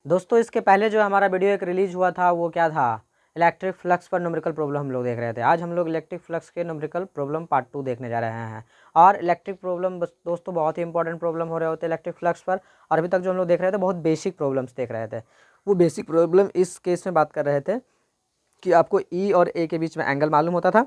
दोस्तों इसके पहले जो हमारा वीडियो एक रिलीज हुआ था वो क्या था, इलेक्ट्रिक फ्लक्स पर न्यूमेरिकल प्रॉब्लम हम लोग देख रहे थे। आज हम लोग इलेक्ट्रिक फ्लक्स के न्यूमेरिकल प्रॉब्लम पार्ट 2 देखने जा रहे हैं। और इलेक्ट्रिक प्रॉब्लम दोस्तों बहुत ही इंपॉर्टेंट प्रॉब्लम हो रहे होते हैं इलेक्ट्रिक फ्लक्स पर। और अभी तक जो हम लोग देख रहे थे बहुत बेसिक प्रॉब्लम्स देख रहे थे। वो बेसिक प्रॉब्लम इस केस में बात कर रहे थे कि आपको ई और ए के बीच में एंगल मालूम होता था,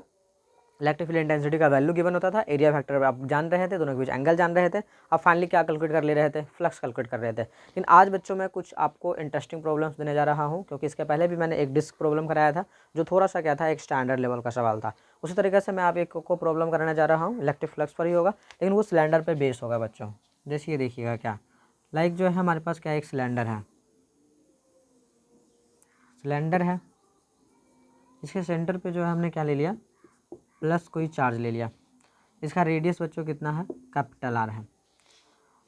इलेक्ट्रिक फील्ड इंटेंसिटी का वैल्यू गिवन होता था, एरिया फैक्टर आप जान रहे थे, दोनों के बीच एंगल जान रहे थे। अब फाइनली क्या कैलकुलेट कर ले रहे थे, फ्लक्स कैलकुलेट कर रहे थे। लेकिन आज बच्चों मैं कुछ आपको इंटरेस्टिंग प्रॉब्लम्स देने जा रहा हूँ, क्योंकि इसके पहले भी मैंने एक डिस्क प्रॉब्लम कराया था जो थोड़ा सा क्या था, एक स्टैंडर्ड लेवल का सवाल था। उसी तरीके से मैं आप एक को प्रॉब्लम कराने जा रहा हूँ, इलेक्ट्रिक फ्लक्स पर ही होगा, लेकिन वो सिलेंडर पर बेस होगा बच्चों। जैसे ये देखिएगा क्या, लाइक जो है हमारे पास क्या एक सिलेंडर है, सिलेंडर है, इसके सेंटर पे जो है हमने क्या ले लिया, प्लस कोई चार्ज ले लिया। इसका रेडियस बच्चों कितना है, कैपिटल आर है,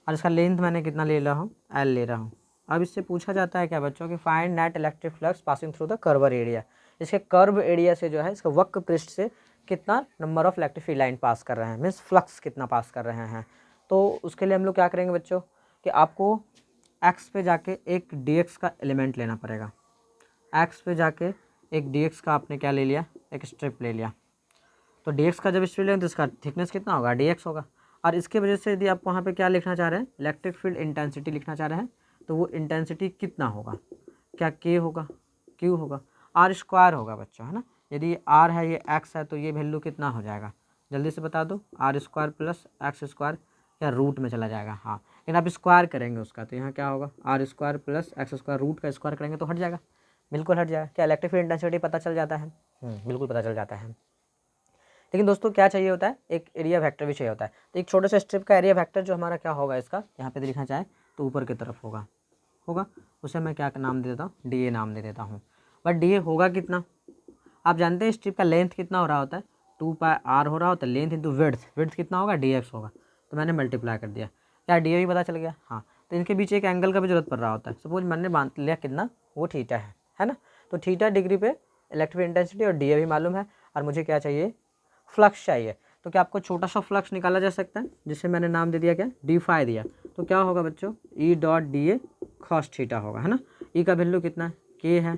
और इसका लेंथ मैंने कितना ले रहा हूँ, एल ले रहा हूँ। अब इससे पूछा जाता है क्या बच्चों कि find net electric flux passing through the curved area. इसके कर्व एरिया से जो है, इसका वक्र पृष्ठ से कितना number of electric field line pass कर रहे हैं, मीन्स फ्लक्स कितना पास कर रहे हैं। तो उसके लिए हम लोग क्या करेंगे बच्चों कि आपको एक्स पे जाके एक डी का एलिमेंट लेना पड़ेगा। एक्स पे जाके एक डी का आपने क्या ले लिया, एक स्ट्रिप ले लिया। तो डी का जब स्ट्रिप लेंगे तो इसका थिकनेस कितना होगा, डी होगा। और इसके वजह से यदि आप वहाँ पे क्या लिखना चाह रहे हैं, इलेक्ट्रिक फील्ड इंटेंसिटी लिखना चाह रहे हैं, तो वो इंटेंसिटी कितना होगा, क्या के होगा, क्यू होगा, आर स्क्वायर होगा बच्चों, है ना। यदि आर है, ये एक्स है, तो ये वैल्यू कितना हो जाएगा, जल्दी से बता दो, R square plus X square, या रूट में चला जाएगा। हाँ, लेकिन आप स्क्वायर करेंगे उसका, तो यहाँ क्या होगा, R square plus X square, root का स्क्वायर करेंगे तो हट जाएगा, बिल्कुल हट जाएगा। क्या इलेक्ट्रिक फील्ड इंटेंसिटी पता चल जाता है, बिल्कुल पता चल जाता है। लेकिन दोस्तों क्या चाहिए होता है, एक एरिया वेक्टर भी चाहिए होता है। तो एक छोटे से स्ट्रिप का एरिया वेक्टर जो हमारा क्या होगा, इसका यहाँ पे लिखना चाहे तो ऊपर की तरफ होगा, उसे मैं क्या नाम दे देता हूँ, डी ए नाम दे देता हूँ। बट डी ए होगा कितना, आप जानते हैं स्ट्रिप का लेंथ कितना हो रहा होता है, 2πr हो रहा होता है, लेंथ इंटू विड्थ कितना होगा, डी एक्स होगा। तो मैंने मल्टीप्लाई कर दिया, क्या डी ए भी पता चल गया। हाँ, तो इनके बीच एक एंगल का भी जरूरत पड़ रहा होता है। सपोज मैंने मान लिया कितना, वो थीटा है ना। तो थीटा डिग्री पे इलेक्ट्रिक इंटेंसिटी और डी ए भी मालूम है, और मुझे क्या चाहिए, फ्लक्स चाहिए। तो क्या आपको छोटा सा फ्लक्स निकाला जा सकता है, जिसे मैंने नाम दे दिया क्या, डी फाई दिया। तो क्या होगा बच्चों, ई डॉट डी ए कॉस थीटा होगा, है ना। ई का वैल्यू कितना है, के है,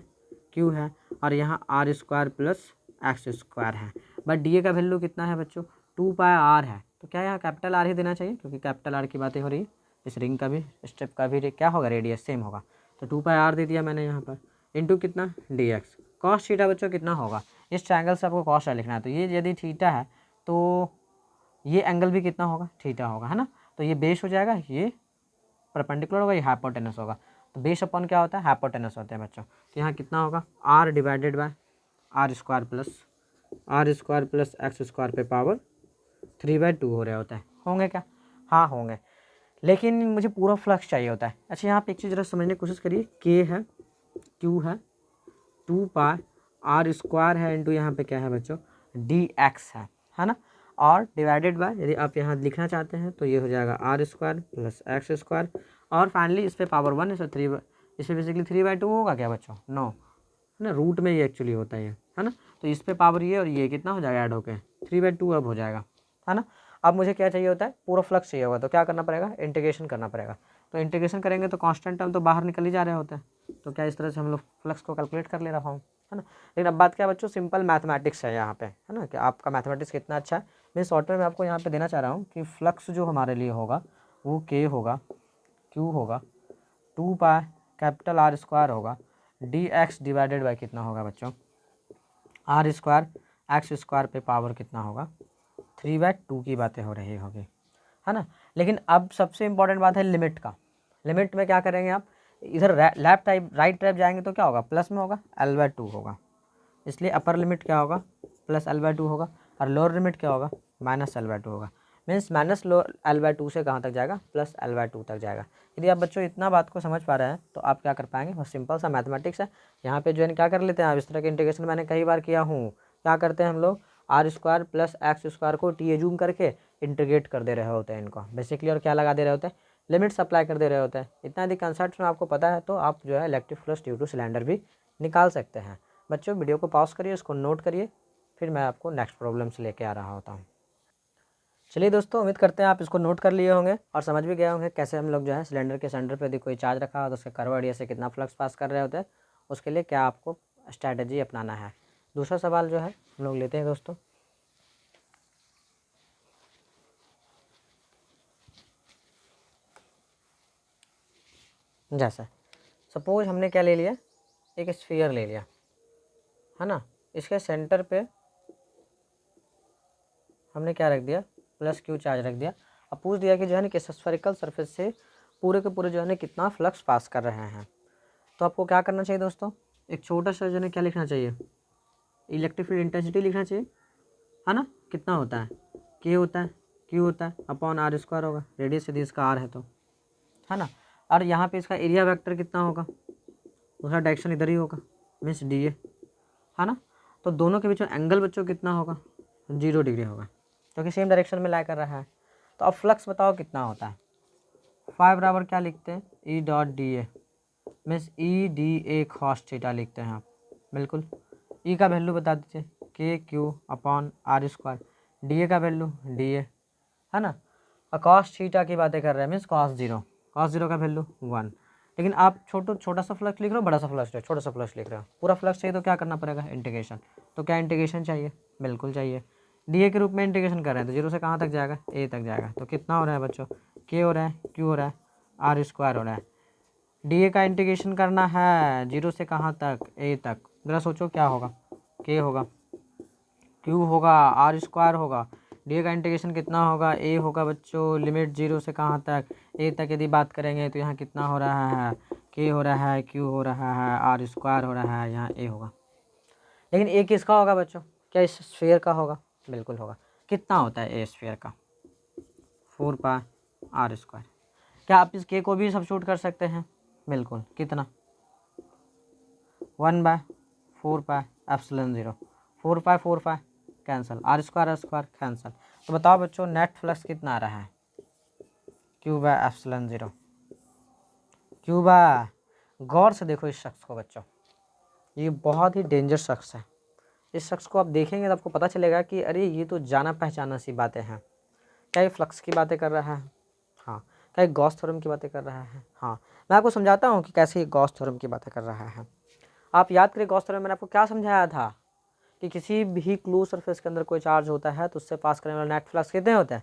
क्यू है, और यहाँ R square plus X square है। बट डी ए का वैल्यू कितना है बच्चों, 2πr है। तो क्या यहाँ कैपिटल आर ही देना चाहिए, क्योंकि कैपिटल आर की बातें हो रही है। इस रिंग का भी, स्ट्रिप का भी क्या होगा, रेडियस सेम होगा। तो 2πr दे दिया मैंने यहाँ पर, इंटू कितना, डी एक्स। कॉस थीटा बच्चों कितना होगा, इस ट्रायंगल से आपको कॉस लिखना है। तो ये यदि थीटा है तो ये एंगल भी कितना होगा, थीटा होगा, है ना। तो ये बेस हो जाएगा, ये परपेंडिकुलर होगा, ये हाइपोटेनस होगा। तो बेस अपन क्या होता है, हाइपोटेनस होते हैं बच्चों। तो यहाँ कितना होगा, R divided by R square plus X square पे पावर 3/2 हो रहा होता है। होंगे क्या, हाँ होंगे, लेकिन मुझे पूरा फ्लक्स चाहिए होता है। अच्छा, यहाँ पे एक चीज़ जरा समझने की कोशिश करिए, के है, क्यू है, 2πr स्क्वायर है, इंटू यहाँ पे क्या है बच्चों, डी एक्स है ना। और डिवाइडेड बाय, यदि आप यहाँ लिखना चाहते हैं तो ये हो जाएगा R square plus X square, और फाइनली इस पर पावर 1, इस पर बेसिकली 3/2 होगा क्या बच्चों, नो, है ना, रूट में ये एक्चुअली होता है ना। तो इस पर पावर ये और ये कितना हो जाएगा, ऐड होके 3/2 अब हो जाएगा, है ना। अब मुझे क्या चाहिए होता है, पूरा फ्लक्स चाहिए होगा। तो क्या करना पड़ेगा, इंटीग्रेशन करना पड़ेगा। तो इंटीग्रेशन करेंगे तो कांस्टेंट टर्म तो बाहर निकल ही जा रहे होते हैं। तो क्या इस तरह से हम लोग फ्लक्स को कैलकुलेट कर ले रहा हूँ, है ना। लेकिन अब बात क्या बच्चों, सिंपल मैथमेटिक्स है यहाँ पे, है ना, कि आपका मैथमेटिक्स कितना अच्छा है। मैं शॉर्ट में आपको यहाँ पे देना चाह रहा हूँ कि फ्लक्स जो हमारे लिए होगा वो के होगा, क्यू होगा, 2π कैपिटल आर स्क्वायर होगा, डी एक्स डिवाइडेड बाई कितना होगा बच्चों, आर स्क्वायर एक्स स्क्वायर पे पावर कितना होगा, 3/2 की बातें हो रही होगी, है ना। लेकिन अब सबसे इंपॉर्टेंट बात है लिमिट का। लिमिट में क्या करेंगे आप, इधर लेफ्ट टाइप राइट टाइप जाएंगे तो क्या होगा, प्लस में होगा, L/2 होगा। इसलिए अपर लिमिट क्या होगा, प्लस L/2 होगा, और लोअर लिमिट क्या होगा, माइनस L/2 होगा। मीन्स माइनस L/2 से कहाँ तक जाएगा, प्लस L/2 तक जाएगा। यदि आप बच्चों इतना बात को समझ पा रहे हैं तो आप क्या कर पाएंगे, बहुत सिंपल सा मैथमेटिक्स है। यहाँ पे जो है क्या कर लेते हैं आप, इस तरह के इंटीग्रेशन मैंने कई बार किया हूँ। क्या करते हैं हम लोग, R square plus X square को टी एजूम करके इंटीग्रेट कर दे रहे होते हैं इनको बेसिकली, और क्या लगा दे रहे होते हैं, लिमिट्स अप्लाई कर दे रहे होते हैं। इतना यदि कंसेप्ट में आपको पता है तो आप जो है electric flux due two cylinder भी निकाल सकते हैं। बच्चों वीडियो को पॉज करिए, इसको नोट करिए, फिर मैं आपको नेक्स्ट प्रॉब्लम से लेके आ रहा होता हूँ। चलिए दोस्तों, उम्मीद करते हैं आप इसको नोट कर लिए होंगे और समझ भी गए होंगे कैसे हम लोग जो है सिलेंडर के सेंटर पे यदि कोई चार्ज रखा हो तो उसके कर्व रेडियस से कितना फ्लक्स पास कर रहे होते हैं, उसके लिए क्या आपको स्ट्रैटेजी अपनाना है। दूसरा सवाल जो है हम लोग लेते हैं दोस्तों। जैसे सपोज हमने क्या ले लिया, एक स्फीयर ले लिया, है ना। इसके सेंटर पे हमने क्या रख दिया, प्लस क्यू चार्ज रख दिया। अब पूछ दिया कि जो है ना कि स्फेरिकल सरफेस से पूरे के पूरे जो है ना कितना फ्लक्स पास कर रहे हैं। तो आपको क्या करना चाहिए दोस्तों, एक छोटा सा जो है क्या लिखना चाहिए, इलेक्ट्रिक फील्ड इंटेंसिटी लिखना चाहिए, है ना। कितना होता है, के होता है, क्यू होता है, अपॉन आर स्क्वायर होगा, रेडियस यदि इसका आर है तो, है ना। और यहाँ पे इसका एरिया वेक्टर कितना होगा, उसका डायरेक्शन इधर ही होगा, मीन्स डी ए, है ना। तो दोनों के बीच में एंगल बच्चों कितना होगा, 0 डिग्री होगा, क्योंकि सेम डायरेक्शन में लाई कर रहा है। तो अब फ्लक्स बताओ कितना होता है। 5 बराबर क्या लिखते हैं, E dot D A, means E D A cos theta लिखते हैं आप, बिल्कुल। ई का वैल्यू बता दीजिए, K Q upon R square, D A का वैल्यू डी ए, है ना। और कॉस थीटा की बातें कर रहे हैं, मीन्स कॉस जीरो का वैल्यू 1। लेकिन आप छोटा सा फ्लक्स लिख रहे हो, बड़ा सा फ्लक्स, छोटा सा फ्लक्स लिख रहे हो, पूरा फ्लक्स चाहिए तो क्या करना पड़ेगा, इंटीग्रेशन। तो क्या इंटीग्रेशन चाहिए, बिल्कुल चाहिए। डी ए के रूप में इंटीग्रेशन कर रहे हैं तो 0 से कहाँ तक जाएगा, ए तक जाएगा। तो कितना हो रहा है बच्चों, के हो रहा है, क्यू हो रहा है, आर स्क्वायर हो रहा है। डी ए का इंटीग्रेशन करना है 0 से कहाँ तक, ए तक। ज़रा सोचो क्या होगा, के होगा, क्यू होगा, आर स्क्वायर होगा, डी का इंटीग्रेशन कितना होगा, ए होगा बच्चों, लिमिट 0 से कहाँ तक, ए तक यदि बात करेंगे तो यहाँ कितना हो रहा है, के हो रहा है, क्यू हो रहा है, आर स्क्वायर हो रहा है, यहाँ ए होगा। लेकिन ए किसका होगा बच्चों, क्या इस स्फीयर का होगा, बिल्कुल होगा। कितना होता है ए स्फीयर का, 4 पाई आर स्क्वायर। क्या आप इस के को भी सब्स्टिट्यूट कर सकते हैं, बिल्कुल। कितना, 1/4 pi epsilon 0, 4 pi 4 pi cancel, R square cancel. तो बताओ बच्चों नेट फ्लक्स कितना आ रहा है, Q/ε0, गौर से देखो इस शख्स को बच्चों, ये बहुत ही डेंजर शख्स है। इस शख्स को आप देखेंगे तो आपको पता चलेगा कि अरे ये तो जाना पहचाना सी बातें हैं। क्या ये फ्लक्स की बातें कर रहा है, हाँ। क्या ये गॉस थ्योरम की बातें कर रहा है, हाँ। मैं आपको समझाता हूँ कि कैसे ये गॉस थ्योरम की बातें कर रहा है। आप याद करें गॉस थ्योरम मैंने आपको क्या समझाया था कि किसी भी क्लोज सरफेस के अंदर कोई चार्ज होता है तो उससे पास करने वाला नेट फ्लक्स कितने होते हैं,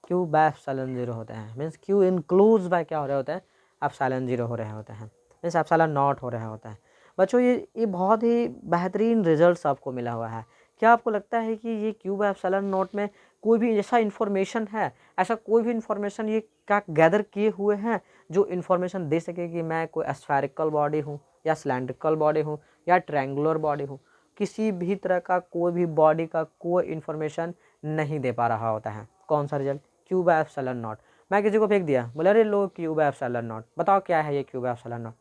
Q/ε0 होते हैं। मीन्स Q इनक्लूज बाय क्या हो रहे होते हैं, ε0 हो रहे होते हैं, मीन्स ε0 हो रहा होता है। बच्चों ये बहुत ही बेहतरीन रिजल्ट्स आपको मिला हुआ है। क्या आपको लगता है कि ये Q/ε0 में कोई भी ऐसा इन्फॉर्मेशन है, ऐसा कोई भी इन्फॉर्मेशन ये क्या गैदर किए हुए हैं जो इन्फॉर्मेशन दे सके कि मैं कोई स्फेरिकल बॉडी हूँ या सिलेंड्रिकल बॉडी हूँ या ट्रायंगुलर बॉडी हूँ। किसी भी तरह का कोई भी बॉडी का कोई इन्फॉर्मेशन नहीं दे पा रहा होता है। कौन सा रिजल्ट, Q/ε0। मैं किसी को फेंक दिया, बोले अरे लो Q/ε0, बताओ क्या है ये Q/ε0।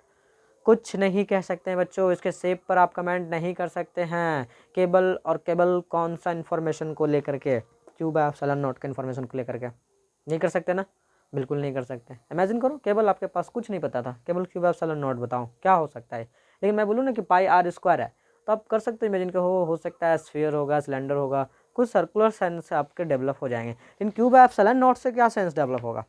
कुछ नहीं कह सकते हैं बच्चों, इसके शेप पर आप कमेंट नहीं कर सकते हैं। केबल और केबल कौन सा इन्फॉर्मेशन को लेकर के, Q/ε0 के इन्फॉर्मेशन को लेकर के नहीं कर सकते ना, बिल्कुल नहीं कर सकते। इमेजिन करो केबल आपके पास कुछ नहीं पता था, केबल Q/ε0 बताओ क्या हो सकता है। लेकिन मैं बोलूँ ना कि पाई आर स्क्वायर है तो आप कर सकते हो इमेजिन के हो सकता है स्फीयर होगा, सिलेंडर होगा, कुछ सर्कुलर सेंस आपके डेवलप हो जाएंगे। लेकिन Q/ε0 से क्या सेंस डेवलप होगा,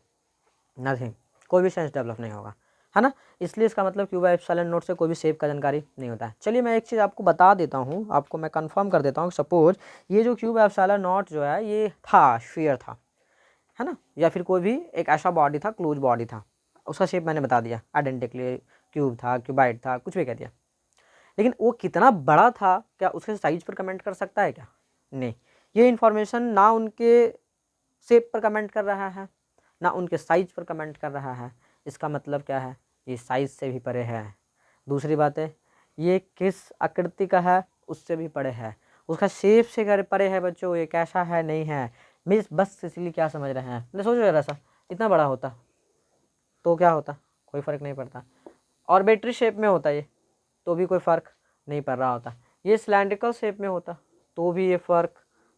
नथिंग, कोई भी सेंस डेवलप नहीं होगा, है ना। इसलिए इसका मतलब Q/ε0 से कोई भी शेप का जानकारी नहीं होता है। चलिए मैं एक चीज़ आपको बता देता हूँ, आपको मैं कंफर्म कर देता हूँ। सपोज ये जो Q/ε0 जो है ये था स्फीयर था, है ना, या फिर कोई भी एक ऐसा बॉडी था, क्लोज बॉडी था, उसका शेप मैंने बता दिया आइडेंटिकली, क्यूब था, क्यूबाइड था, कुछ भी कह दिया। लेकिन वो कितना बड़ा था क्या उसके साइज पर कमेंट कर सकता है क्या, नहीं। ये इन्फॉर्मेशन ना उनके शेप पर कमेंट कर रहा है ना उनके साइज पर कमेंट कर रहा है। इसका मतलब क्या है, ये साइज से भी परे है। दूसरी बात है ये किस आकृति का है उससे भी परे है, उसका शेप से परे है बच्चों, ये कैसा है नहीं है। मिस बस इसलिए क्या समझ रहे हैं, मैं सोच रहा सा इतना बड़ा होता तो क्या होता, कोई फ़र्क नहीं पड़ता। और बैटरी शेप में होता ये तो भी कोई फ़र्क नहीं पड़ रहा होता। ये सिलेंड्रिकल शेप में होता तो भी ये फ़र्क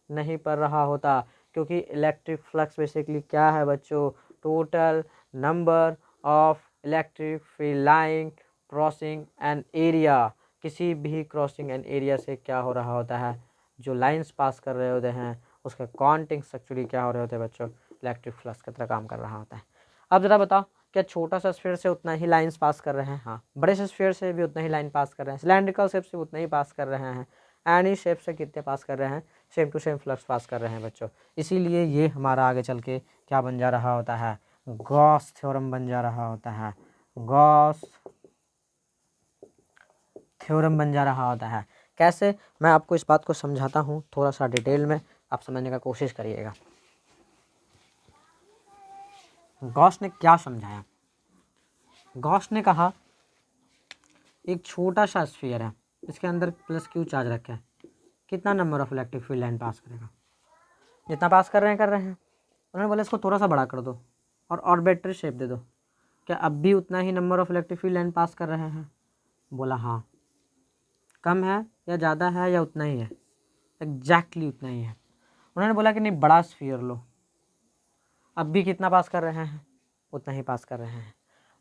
नहीं पड़ रहा होता, क्योंकि इलेक्ट्रिक फ्लक्स बेसिकली क्या है बच्चों, total number of electric field line crossing an area. किसी भी क्रॉसिंग एन एरिया से क्या हो रहा होता है, जो लाइंस पास कर रहे होते हैं उसके कॉन्टिंग्स एक्चुअली क्या हो रहे होते हैं बच्चों, इलेक्ट्रिक फ्लक्स की तरह काम कर रहा होता है। अब ज़रा बताओ, क्या छोटा सा स्फीयर से उतना ही लाइंस पास कर रहे हैं? हाँ। बड़े से स्फीयर से भी उतना ही लाइन पास कर रहे हैं, सिलेंड्रिकल शेप से उतना ही पास कर रहे हैं, एनी शेप से कितने पास कर रहे हैं? Same to same flux pass कर रहे हैं बच्चों। इसीलिए ये हमारा आगे चल के क्या बन जा रहा होता है? गॉस थ्योरम बन जा रहा होता है, गॉस थ्योरम बन जा रहा होता है। कैसे? मैं आपको इस बात को समझाता हूँ थोड़ा सा डिटेल में, आप समझने का कोशिश करिएगा। गॉस ने क्या समझाया? गॉस ने कहा एक छोटा सा स्फीयर है, इसके अंदर प्लस क्यू चार्ज रखा है, कितना number of electric field line pass करेगा? जितना पास कर रहे हैं। उन्होंने बोला इसको थोड़ा सा बड़ा कर दो और ऑर्बिटरी शेप दे दो, क्या अब भी उतना ही number of electric field line pass कर रहे हैं? बोला हाँ। कम है या ज़्यादा है या उतना ही है? एग्जैक्टली उतना ही है। उन्होंने बोला कि नहीं, बड़ा स्फीयर लो, अब भी कितना पास कर रहे हैं? उतना ही पास कर रहे हैं।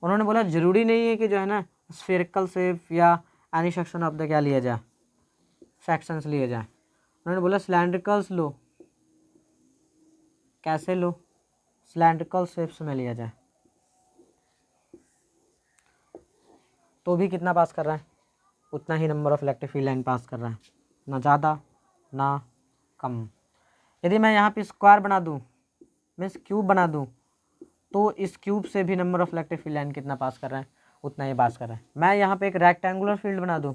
उन्होंने बोला ज़रूरी नहीं है कि जो है ना स्फेरिकल शेप या एनी सेक्शन ऑफ द क्या लिया जाए, सेक्शंस लिए जाए। उन्होंने बोला सिलेंड्रिकल्स लो। कैसे लो? सिलेंड्रिकल शेप्स में लिया जाए, तो भी कितना पास कर रहा है? उतना ही number of electric field line pass कर रहा है, ना ज़्यादा ना कम। यदि मैं यहाँ पे स्क्वायर बना दूँ, मीन्स क्यूब बना दूँ, तो इस क्यूब से भी number of electric field line कितना पास कर रहा है? उतना ही पास कर रहा है। मैं यहाँ पे एक रेक्टेंगुलर फील्ड बना दूँ,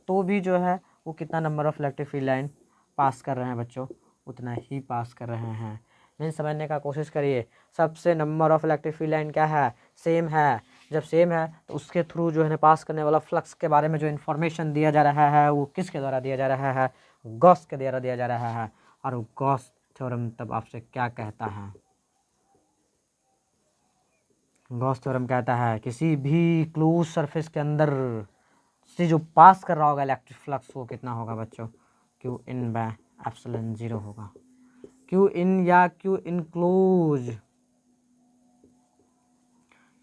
तो भी जो है वो कितना number of electric field line pass कर रहे हैं बच्चों? उतना ही पास कर रहे हैं। मीन्स समझने का कोशिश करिए, सबसे number of electric field line क्या है? सेम है। जब सेम है तो उसके थ्रू जो है पास करने वाला फ्लक्स के बारे में जो इन्फॉर्मेशन दिया जा रहा है वो किसके द्वारा दिया जा रहा है? गॉस के द्वारा दिया जा रहा है। और गॉस थ्योरम तब आपसे क्या कहता है? गॉस थ्योरम कहता है किसी भी क्लोज सरफेस के अंदर से जो पास कर रहा होगा इलेक्ट्रिक फ्लक्स वो कितना होगा बच्चों? क्यू इन बाय एप्सिलॉन 0 होगा। क्यू इन या Q enclose,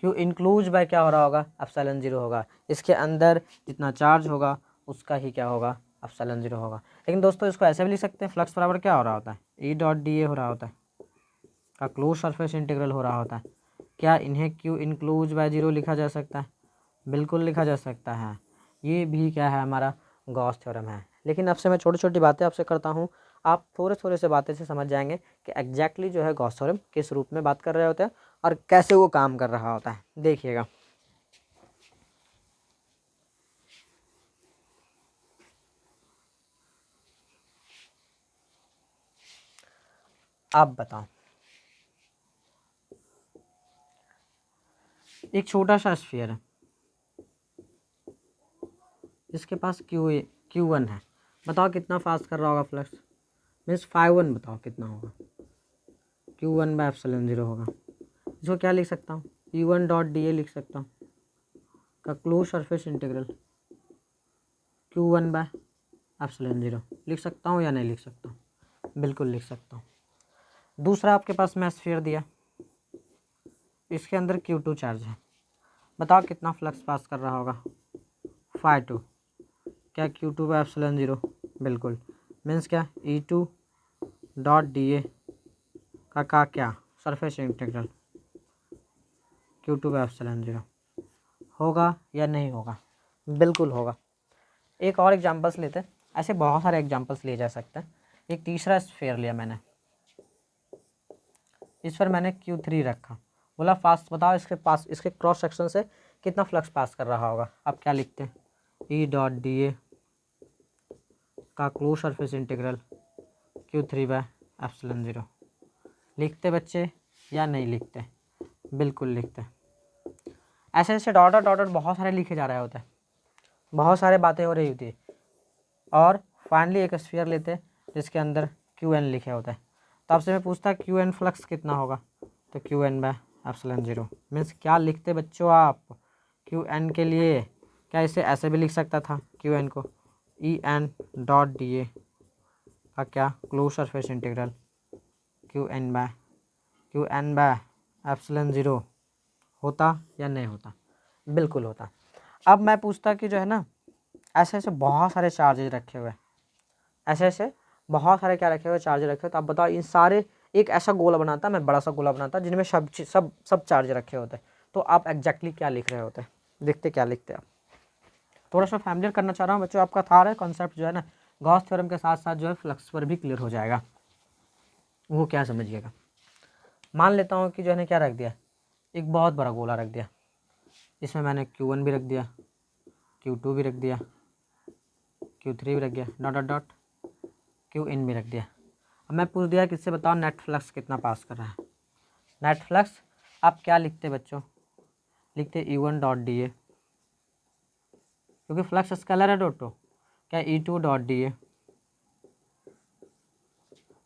Q enclose by क्या हो रहा होगा? एप्सिलॉन 0 होगा। इसके अंदर जितना चार्ज होगा उसका ही क्या होगा? एप्सिलॉन 0 होगा। लेकिन दोस्तों इसको ऐसे भी लिख सकते हैं, फ्लक्स बराबर क्या हो रहा होता है? ई डॉट डी ए हो रहा होता है, का क्लोज सरफेस इंटीग्रल हो रहा होता है। क्या इन्हें क्यू इनक्लोज बाय 0 लिखा जा सकता है? बिल्कुल लिखा जा सकता है। ये भी क्या है? हमारा गॉस थ्योरम है। लेकिन अब से मैं छोटी छोटी बातें आपसे करता हूँ, आप थोड़े थोड़े से बातें से समझ जाएंगे कि एग्जैक्टली जो है गॉस थ्योरम किस रूप में बात कर रहे होते हैं और कैसे वो काम कर रहा होता है। देखिएगा, आप बताओ, एक छोटा सा स्फीयर है, जिसके पास Q1 है। बताओ कितना पास कर रहा होगा फ्लक्स? मीन्स 5 बताओ कितना होगा? Q1 बाय एप्सिलॉन 0 होगा। इसको क्या लिख सकता हूँ? E1 डॉट डी ए लिख सकता हूँ, का close surface integral Q1 bye epsilon 0 लिख सकता हूँ या नहीं लिख सकता हूँ? बिल्कुल लिख सकता हूँ। दूसरा आपके पास मैं स्फीयर दिया, इसके अंदर Q2 चार्ज है। बताओ कितना फ्लक्स पास कर रहा होगा? 5 क्या Q2 बाय एप्सिलॉन 0? बिल्कुल। मीन्स क्या? E2 डॉट डी ए का क्या? Surface integral Q2 bye epsilon 0 होगा या नहीं होगा? बिल्कुल होगा। एक और एग्जांपल्स लेते हैं, ऐसे बहुत सारे एग्जांपल्स लिए जा सकते हैं। एक तीसरा स्फीयर लिया मैंने, इस पर मैंने Q3 रखा, बोला फास्ट बताओ इसके पास, इसके क्रॉस सेक्शन से कितना फ्लक्स पास कर रहा होगा? आप क्या लिखते हैं? ई डॉट डी ए का close surface integral Q3 bye epsilon 0 लिखते बच्चे या नहीं लिखते? बिल्कुल लिखते। ऐसे ऐसे डॉट डॉट बहुत सारे लिखे जा रहे होते हैं, बहुत सारे बातें हो रही होती है, और फाइनली एक स्फीयर लेते हैं जिसके अंदर Qn लिखे होता है। तो आपसे मैं पूछता Qn फ्लक्स कितना होगा? तो Qn बाय एप्सिलॉन 0 मीन्स क्या लिखते बच्चों आप? Qn के लिए क्या इसे ऐसे भी लिख सकता था Qn को? En डॉट डी ए का क्या? Close surface integral Qn bye epsilon 0 होता या नहीं होता? बिल्कुल होता। अब मैं पूछता कि जो है ना ऐसे ऐसे बहुत सारे चार्जेज रखे हुए हैं, ऐसे ऐसे बहुत सारे क्या रखे हुए चार्ज रखे हुए, तो आप बताओ इन सारे एक ऐसा गोला बनाता, मैं बड़ा सा गोला बनाता जिनमें सब चार्ज रखे होते, तो आप एग्जैक्टली क्या लिख रहे होते, देखते क्या लिखते आप। थोड़ा सा फैमिलियर करना चाह रहा हूँ बच्चों, आपका था रहा कॉन्सेप्ट जो है ना गॉस थ्योरम के साथ साथ जो है फ्लक्स पर भी क्लियर हो जाएगा, वो क्या समझिएगा। मान लेता हूँ कि जो है क्या रख दिया, एक बहुत बड़ा गोला रख दिया, इसमें मैंने Q1 भी रख दिया, Q2 भी रख दिया, Q3 भी रख दिया, डॉट डॉट डॉट Qn भी रख दिया। अब मैं पूछ दिया किससे बताओ नेट फ्लक्स कितना पास कर रहा है। नेट फ्लक्स आप क्या लिखते बच्चों, लिखते E1 डॉट डी ए, क्योंकि फ्लक्स स्केलर है डोटो, क्या E2 डॉट डी ए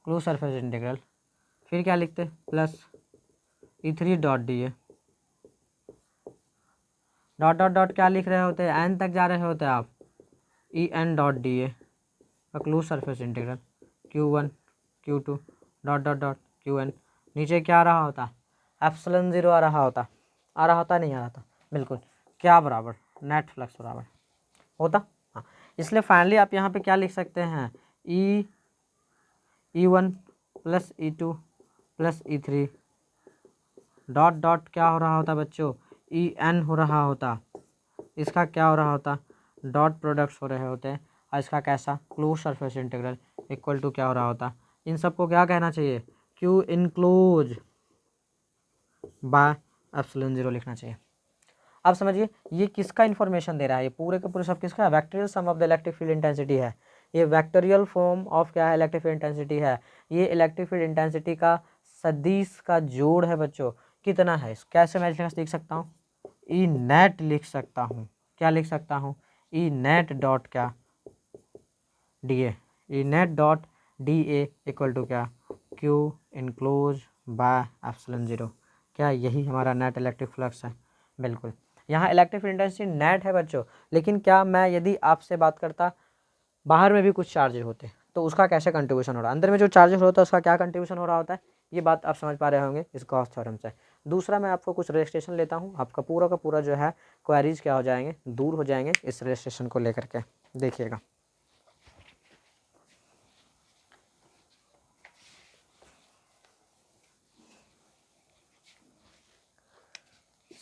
क्लोज सरफेस इंटीग्रल, फिर क्या लिखते प्लस E3 डॉट डी ए, डॉट डॉट डॉट क्या लिख रहे होते हैं, एन तक जा रहे होते आप, En डॉट डी ए close surface integral Q1 Q2 dot dot dot Qn, नीचे क्या आ रहा होता, एप्सिलॉन 0 आ रहा होता, नहीं आ रहा था, बिल्कुल क्या बराबर, नेट फ्लक्स बराबर होता। हाँ, इसलिए फाइनली आप यहाँ पे क्या लिख सकते हैं, E1 plus E2 plus E3 dot dot क्या हो रहा होता बच्चों, En हो रहा होता, इसका क्या हो रहा होता, डॉट प्रोडक्ट्स हो रहे होते हैं, और इसका कैसा close surface integral equal to क्या हो रहा होता, इन सबको क्या कहना चाहिए, Q इनक्लोज बाय एप्सिलॉन 0 लिखना चाहिए। अब समझिए ये किसका इन्फॉर्मेशन दे रहा है, ये पूरे के पूरे सब किसका, vectorial sum of the electric field intensity है, ये वेक्टोरियल फॉर्म ऑफ क्या है, इलेक्ट्रिक फील्ड इंटेंसिटी है, ये इलेक्ट्रिक फील्ड इंटेंसिटी का सदिश का जोड़ है बच्चों, कितना है, कैसे मैं लिख सकता हूँ, ई नेट लिख सकता हूँ, क्या लिख सकता हूँ, ई नेट डॉट क्या D A, E net dot D A equal to क्या Q इनक्लोज बाय एप्सिलॉन 0, क्या यही हमारा नेट इलेक्ट्रिक फ्लक्स है, बिल्कुल। यहाँ इलेक्ट्रिक फील्ड इंटेंसिटी नेट है बच्चों, लेकिन क्या मैं यदि आपसे बात करता बाहर में भी कुछ चार्जेस होते तो उसका कैसे कंट्रीब्यूशन हो रहा है, अंदर में जो चार्जेस होता है उसका क्या कंट्रीब्यूशन हो रहा होता है, ये बात आप समझ पा रहे होंगे इस गॉस थ्योरम से। दूसरा मैं आपको कुछ रजिस्ट्रेशन लेता हूँ, आपका पूरा का पूरा जो है क्वेरीज क्या हो जाएंगे, दूर हो जाएंगे इस रजिस्ट्रेशन को लेकर के, देखिएगा।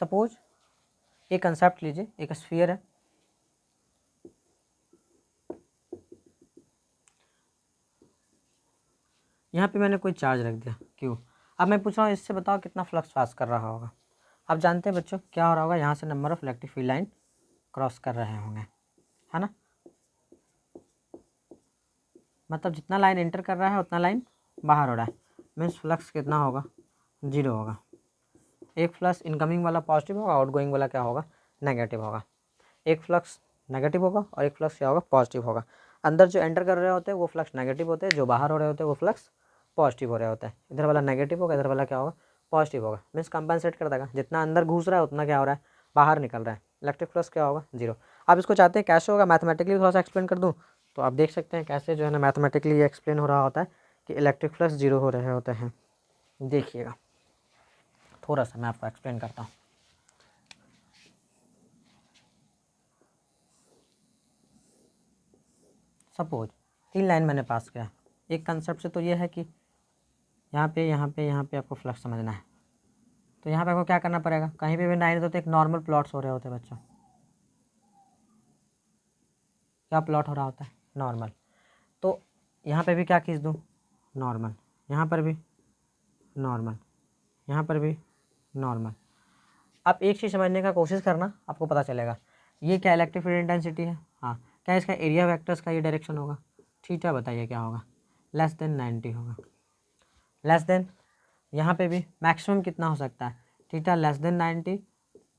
सपोज एक कंसेप्ट लीजिए, एक स्फीयर है, यहाँ पे मैंने कोई चार्ज रख दिया क्यों, अब मैं पूछ रहा हूँ इससे बताओ कितना फ्लक्स पास कर रहा होगा। आप जानते हैं बच्चों क्या हो रहा होगा, यहाँ से number of electric field line cross कर रहे होंगे, है ना, मतलब जितना लाइन एंटर कर रहा है उतना लाइन बाहर हो रहा है, मीन्स फ्लक्स कितना होगा, 0 होगा। एक फ्लक्स इनकमिंग वाला पॉजिटिव होगा, आउटगोइंग वाला क्या होगा, नेगेटिव होगा। एक फ्लक्स नेगेटिव होगा और एक फ्लक्स क्या होगा, पॉजिटिव होगा। अंदर जो एंटर कर रहे होते हैं वो फ्लक्स नेगेटिव होते हैं, जो बाहर हो रहे होते हैं वो फ्लक्स पॉजिटिव हो रहे होते हैं। इधर वाला नेगेटिव होगा, इधर वाला क्या होगा, पॉजिटिव होगा, मीन्स कंपनसेट कर देगा, जितना अंदर घुस रहा है उतना क्या हो रहा है, बाहर निकल रहा है, इलेक्ट्रिक फ्लक्स क्या होगा, 0। आप इसको चाहते हैं कैसे होगा, मैथमेटिकली थोड़ा सा एक्सप्लेन कर दूँ, तो आप देख सकते हैं कैसे जो है ना मैथमेटिकली ये एक्सप्लेन हो रहा होता है कि इलेक्ट्रिक फ्लक्स 0 हो रहे होते हैं। देखिएगा थोड़ा सा मैं आपको एक्सप्लेन करता हूँ। सपोज 3 लाइन मैंने पास किया, एक कंसेप्ट से तो ये है कि यहाँ पे यहाँ पे यहाँ पे आपको फ्लक्स समझना है, तो यहाँ पे आपको क्या करना पड़ेगा, कहीं पे भी लाइन होते एक नॉर्मल प्लॉट्स हो रहे होते हैं बच्चों, क्या प्लॉट हो रहा होता है, नॉर्मल, तो यहाँ पे भी क्या खींच दूँ, नॉर्मल, यहाँ पर भी नॉर्मल, यहाँ पर भी नॉर्मल। आप एक चीज़ समझने का कोशिश करना, आपको पता चलेगा ये क्या इलेक्ट्रिक फील्ड इंटेंसिटी है, हाँ क्या इसका एरिया वेक्टर्स का ये डायरेक्शन होगा, थीटा बताइए क्या होगा, लेस देन 90 होगा, लेस देन यहाँ पे भी मैक्सिमम कितना हो सकता है, थीटा लेस देन 90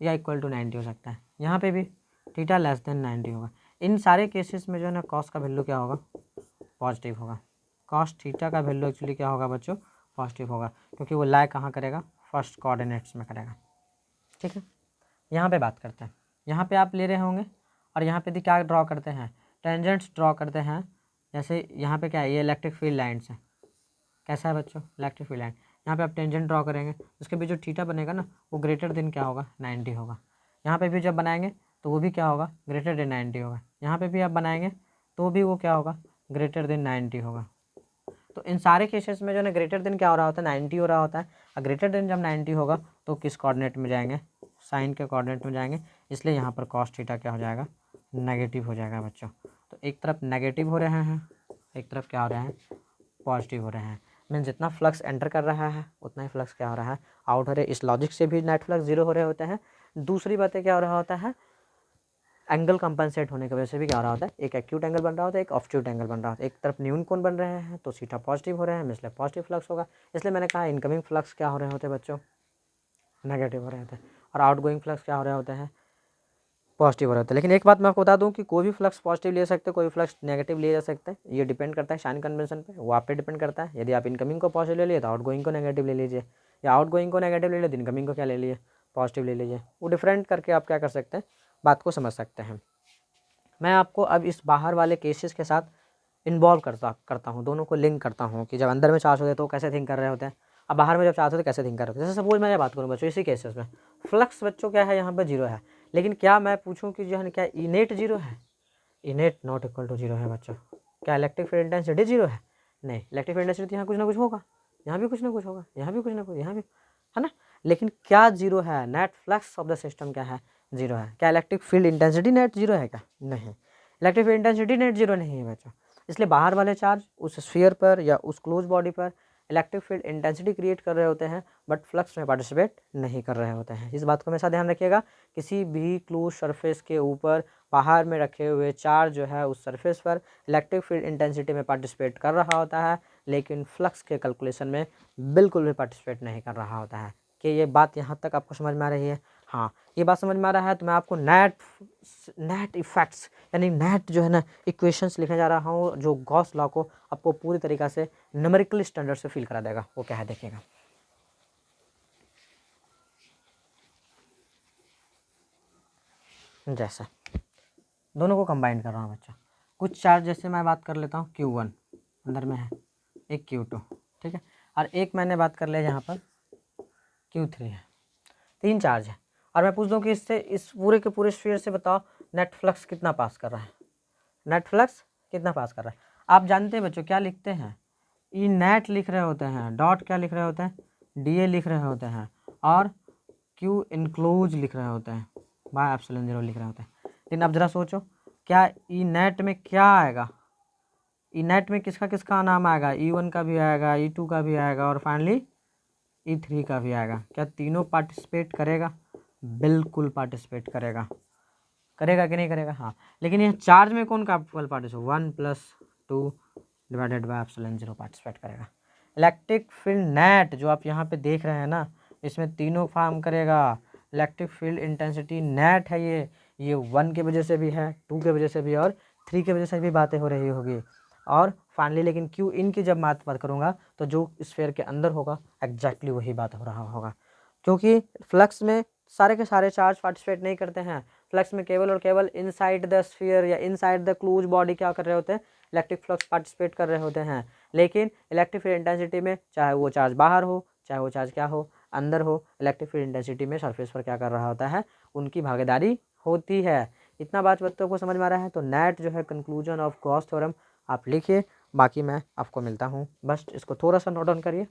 या इक्वल टू 90 हो सकता है, यहाँ पे भी थीटा लेस देन 90 होगा। इन सारे केसेस में जो है ना कॉस का वैल्यू क्या होगा, पॉजिटिव होगा, कॉस थीटा का वैल्यू एक्चुअली क्या होगा बच्चों, पॉजिटिव होगा, क्योंकि वो लाई कहाँ करेगा, फर्स्ट कोऑर्डिनेट्स में करेगा। ठीक है, यहाँ पे बात करते हैं, यहाँ पे आप ले रहे होंगे और यहाँ पे भी क्या ड्रॉ करते हैं, टेंजेंट्स ड्रॉ करते हैं, जैसे यहाँ पे क्या है, ये इलेक्ट्रिक फील्ड लाइन्स है, कैसा है बच्चों, इलेक्ट्रिक फील्ड लाइन, यहाँ पे आप टेंजेंट ड्रॉ करेंगे, उसके बीच जो थीटा बनेगा ना वो ग्रेटर देन क्या होगा, 90 होगा। यहाँ पे भी जब बनाएंगे तो वो भी क्या होगा, ग्रेटर देन 90 होगा। यहाँ पे भी आप बनाएंगे तो भी वो क्या होगा, ग्रेटर देन 90 होगा। तो इन सारे केसेस में जो है ना ग्रेटर देन क्या हो रहा होता है, 90 हो रहा होता है। और ग्रेटर देन जब 90 होगा तो किस कोऑर्डिनेट में जाएंगे, साइन के कोऑर्डिनेट में जाएंगे, इसलिए यहाँ पर कॉस थीटा क्या हो जाएगा, नेगेटिव हो जाएगा बच्चों। तो एक तरफ नेगेटिव हो रहे हैं, एक तरफ क्या हो रहे हैं, पॉजिटिव हो रहे हैं। मीन जितना फ्लक्स एंटर कर रहा है उतना ही फ्लक्स क्या हो रहा है, आउट हो रहा है। इस लॉजिक से भी नेट फ्लक्स जीरो हो रहे होते हैं। दूसरी बातें क्या हो रहा होता है, एंगल कंपनसेट होने की वजह से भी क्या हो रहा होता है, एक एक्यूट एंगल बन रहा होता है, एक ऑब्ट्यूट एंगल बन रहा होता है। एक तरफ न्यून कोण बन रहे हैं तो सीटा पॉजिटिव हो रहे हैं, इसलिए पॉजिटिव फ्लक्स होगा। इसलिए मैंने कहा इनकमिंग फ्लक्स क्या हो रहे होते हैं बच्चों, नेगेटिव हो रहे होते हैं, और आउटगोइंग फ्लक्स क्या हो रहे होते हैं, पॉजिटिव हो रहे होते हैं। लेकिन एक बात मैं आपको बता दूं कि कोई भी फ्लक्स पॉजिटिव ले सकते हैं, कोई भी फ्लक्स नेगेटिव ले जा सकते हैं। ये डिपेंड करता है शाइन कन्वेंशन पे, वो आप पे डिपेंड करता है। यदि आप इनकमिंग को पॉजिटिव ले लिए तो आउटगोइंग को नेगेटिव ले लीजिए, या आउटगोइंग को नेगेटिव ले लिए तो इनकमिंग को क्या ले लिए, पॉजिटिव ले लीजिए। वो डिफरेंट करके आप क्या कर सकते हैं, बात को समझ सकते हैं। मैं आपको अब इस बाहर वाले केसेस के साथ इन्वॉल्व करता हूँ, दोनों को लिंक करता हूँ कि जब अंदर में चार्ज होते हैं तो कैसे थिंक कर रहे होते हैं, अब बाहर में जब चार्ज होते हैं कैसे थिंक कर रहे होते हैं। जैसे सपोज मैं ये बात करूँ बच्चों, इसी केसेस में फ्लक्स बच्चों क्या है, यहाँ पर जीरो है। लेकिन क्या मैं पूछूँ कि जो है क्या इनेट जीरो है, E net not equal to zero है बच्चों। क्या इलेक्ट्रिक फील्ड इंटेंसिटी जीरो है, नहीं। इलेक्ट्रिक फील्ड इंटेंसिटी यहाँ कुछ ना कुछ होगा, यहाँ भी कुछ ना कुछ होगा, यहाँ भी कुछ ना कुछ, यहाँ भी, है ना। लेकिन क्या जीरो है, net flux of the system क्या है, जीरो है। क्या electric field intensity net zero है क्या, नहीं। Electric field intensity net zero नहीं है बच्चों। इसलिए बाहर वाले चार्ज उस स्फीयर पर या उस क्लोज बॉडी पर इलेक्ट्रिक फील्ड इंटेंसिटी क्रिएट कर रहे होते हैं, बट फ्लक्स में पार्टिसिपेट नहीं कर रहे होते हैं। इस बात को हमेशा ध्यान रखिएगा। किसी भी क्लोज सरफेस के ऊपर बाहर में रखे हुए चार्ज जो है उस सरफेस पर इलेक्ट्रिक फील्ड इंटेंसिटी में पार्टिसिपेट कर रहा होता है, लेकिन फ्लक्स के कैलकुलेशन में बिल्कुल भी पार्टिसिपेट नहीं कर रहा होता है। कि ये बात यहाँ तक आपको समझ में आ रही है, हाँ ये बात समझ में आ रहा है। तो मैं आपको नेट इफेक्ट्स यानी नेट जो है ना इक्वेशंस लिखने जा रहा हूँ, जो गॉस लॉ को आपको पूरी तरीक़ा से न्यूमेरिकल स्टैंडर्ड से फील करा देगा। वो क्या है देखिएगा। जैसा दोनों को कंबाइन कर रहा हूँ बच्चा, कुछ चार्ज जैसे मैं बात कर लेता हूँ Q1 अंदर में है, एक Q2, ठीक है, और एक मैंने बात कर लिया यहाँ पर Q3 है। तीन चार्ज है, और मैं पूछ दूँ कि इससे इस पूरे के पूरे स्फीयर से बताओ नेट फ्लक्स कितना पास कर रहा है, नेट फ्लक्स कितना पास कर रहा है। आप जानते हैं बच्चों क्या लिखते हैं, ई नेट लिख रहे होते हैं, डॉट क्या लिख रहे होते हैं, DA लिख रहे होते हैं, और Q इनक्लोज लिख रहे होते हैं, बाय एप्सिलॉन 0 लिख रहे होते हैं। लेकिन अब ज़रा सोचो क्या ई नेट में क्या आएगा, ई नेट में किसका किसका नाम आएगा, E1 का भी आएगा, E2 का भी आएगा, और फाइनली E3 का भी आएगा। क्या तीनों पार्टिसिपेट करेगा, बिल्कुल पार्टिसिपेट करेगा, करेगा कि नहीं करेगा, हाँ। लेकिन ये चार्ज में कौन का participate, 1+2 divided by epsilon 0 participate करेगा। इलेक्ट्रिक फील्ड नेट जो आप यहाँ पे देख रहे हैं ना, इसमें तीनों फॉर्म करेगा। इलेक्ट्रिक फील्ड इंटेंसिटी नेट है, ये 1 के वजह से भी है, 2 के वजह से भी, और 3 के वजह से भी बातें हो रही होगी। और फाइनली लेकिन Q इन की जब बात करूँगा तो जो स्फीयर के अंदर होगा एग्जैक्टली वही बात हो रहा होगा, क्योंकि फ्लक्स में सारे के सारे चार्ज पार्टिसिपेट नहीं करते हैं। फ्लक्स में केवल और केवल इनसाइड द स्फीयर या इनसाइड द क्लोज बॉडी क्या कर रहे होते हैं, इलेक्ट्रिक फ्लक्स पार्टिसिपेट कर रहे होते हैं। लेकिन इलेक्ट्रिक फील्ड इंटेंसिटी में चाहे वो चार्ज बाहर हो, चाहे वो चार्ज क्या हो, अंदर हो, इलेक्ट्रिक फील्ड इंटेंसिटी में सरफेस पर क्या कर रहा होता है, उनकी भागीदारी होती है। इतना बात बच्चों को समझ में आ रहा है। तो नेट जो है कंक्लूजन ऑफ गॉस थ्योरम आप लिखिए, बाकी मैं आपको मिलता हूँ। बस इसको थोड़ा सा नोट डाउन करिए।